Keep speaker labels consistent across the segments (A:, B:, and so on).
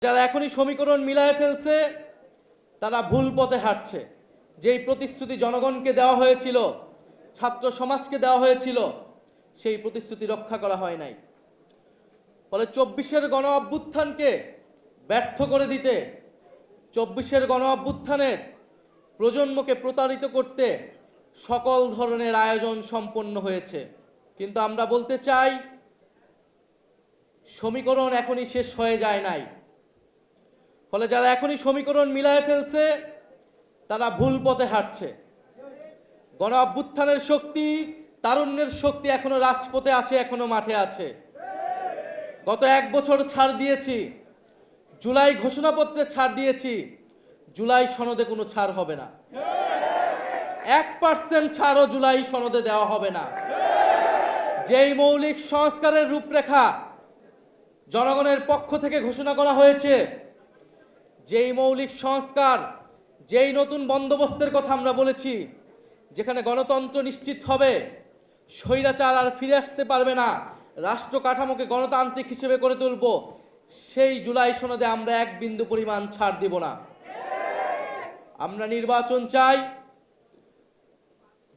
A: যারা এখনই সমীকরণ মিলায় ফেলছে তারা ভুল পথে হাঁটছে। যেই প্রতিশ্রুতি জনগণকে দেওয়া হয়েছিল, ছাত্র সমাজকে দেওয়া হয়েছিল, সেই প্রতিশ্রুতি রক্ষা করা হয় নাই। ফলে ২৪-এর গণ অভ্যুত্থানকে ব্যর্থ করে দিতে, ২৪-এর গণ অভ্যুত্থানের প্রজন্মকে প্রতারিত করতে সকল ধরনের আয়োজন সম্পন্ন হয়েছে। কিন্তু আমরা বলতে চাই, সমীকরণ এখনই শেষ হয়ে যায় নাই। ফলে যারা এখনই সমীকরণ মিলায় ফেলছে তারা ভুল পথে হাঁটছে। গণ অভ্যুত্থানের শক্তি, তারুণ্যের শক্তি এখনো রাজপথে আছে, এখনো মাঠে আছে। গত ১ বছর ছাড় দিয়েছি, জুলাই ঘোষণাপত্রে ছাড় দিয়েছি, জুলাই সনদে কোনো ছাড় হবে না। 1% ছাড়ও জুলাই সনদে দেওয়া হবে না। যেই মৌলিক সংস্কারের রূপরেখা জনগণের পক্ষ থেকে ঘোষণা করা হয়েছে, যেই মৌলিক সংস্কার, যেই নতুন বন্দোবস্তের কথা আমরা বলেছি, যেখানে গণতন্ত্র নিশ্চিত হবে, স্বৈরাচার আর ফিরে আসতে পারবে না, রাষ্ট্র কাঠামোকে গণতান্ত্রিক হিসেবে করে তুলব, সেই জুলাই সনদে আমরা 1 বিন্দু পরিমাণ ছাড় দিব না। আমরা নির্বাচন চাই।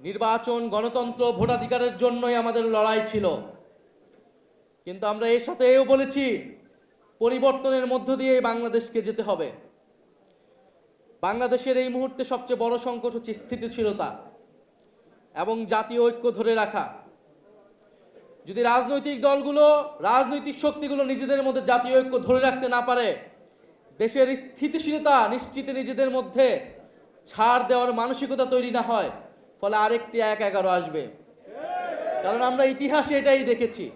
A: নির্বাচন, গণতন্ত্র, ভোটাধিকারের জন্যই আমাদের লড়াই ছিল। কিন্তু আমরা এর সাথে এও বলেছি, পরিবর্তনের মধ্য দিয়ে বাংলাদেশকে যেতে হবে। বাংলাদেশের এই মুহূর্তে সবচেয়ে বড় সংকট হচ্ছে স্থিতিশীলতা এবং জাতীয় ঐক্য ধরে রাখা। যদি রাজনৈতিক দলগুলো, রাজনৈতিক শক্তিগুলো নিজেদের মধ্যে জাতীয় ঐক্য ধরে রাখতে না পারে, দেশের স্থিতিশীলতা নিশ্চিতে নিজেদের মধ্যে ছাড় দেওয়ার মানসিকতা তৈরি না হয়, ফলে আরেকটি ১-১১ আসবে। কারণ আমরা ইতিহাসে এটাই দেখেছি।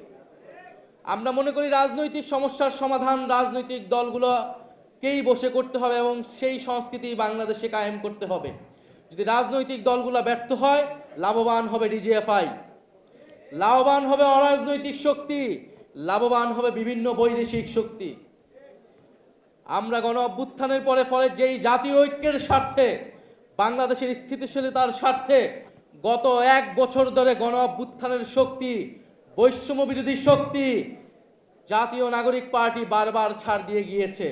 A: আমরা মনে করি রাজনৈতিক সমস্যার সমাধান রাজনৈতিক দলগুলোকেই বসে করতে হবে এবং সেই সংস্কৃতি বাংলাদেশে কায়েম করতে হবে। যদি রাজনৈতিক দলগুলো ব্যর্থ হয়, লাভবান হবে ডিজিএফআই, লাভবান হবে অরাজনৈতিক শক্তি, লাভবান হবে বিভিন্ন বৈদেশিক শক্তি। আমরা গণ অভ্যুত্থানের ফলে যেই জাতীয় ঐক্যের স্বার্থে, বাংলাদেশের স্থিতিশীলতার স্বার্থে গত 1 বছর ধরে গণ অভ্যুত্থানের শক্তি, বৈষম্য বিরোধী শক্তি, জাতীয় নাগরিক পার্টি বারবার ছাড় দিয়ে গিয়েছে।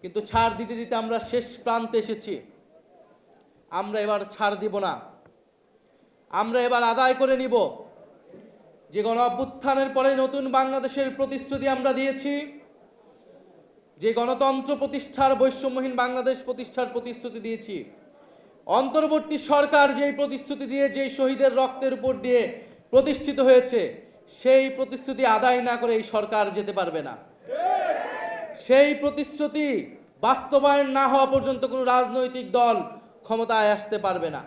A: কিন্তু ছাড় দিতে দিতে আমরা শেষ প্রান্তে এসেছি। আমরা এবার ছাড় দিব না। আমরা এবার আদায় করে নিব যে গণ অভ্যুত্থানের পরে নতুন বাংলাদেশের প্রতিশ্রুতি আমরা দিয়েছি, যে গণতন্ত্র প্রতিষ্ঠার, বৈষম্যহীন বাংলাদেশ প্রতিষ্ঠার প্রতিশ্রুতি দিয়েছি। অন্তর্বর্তী সরকার যেই প্রতিশ্রুতি দিয়ে, যেই শহীদের রক্তের উপর দিয়ে প্রতিষ্ঠিত হয়েছে, সেই প্রতিশ্রুতি আদায় না করে এই সরকার যেতে পারবে না। সেই প্রতিশ্রুতি বাস্তবায়ন না হওয়া পর্যন্ত কোনো রাজনৈতিক দল ক্ষমতায় আসতে পারবে না।